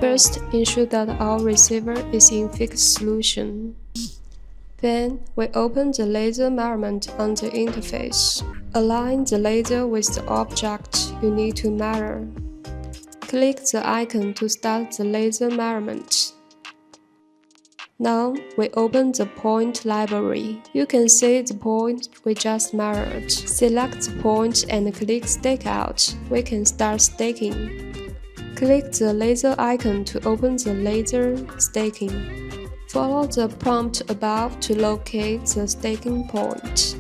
First, ensure that our receiver is in fixed solution. Then, we open the laser measurement on the interface. Align the laser with the object you need to measure. Click the icon to start the laser measurement. Now, we open the point library. You can see the point we just measured. Select the point and click Stake Out. We can start staking. Click the laser icon to open the laser staking. Follow the prompt above to locate the staking point.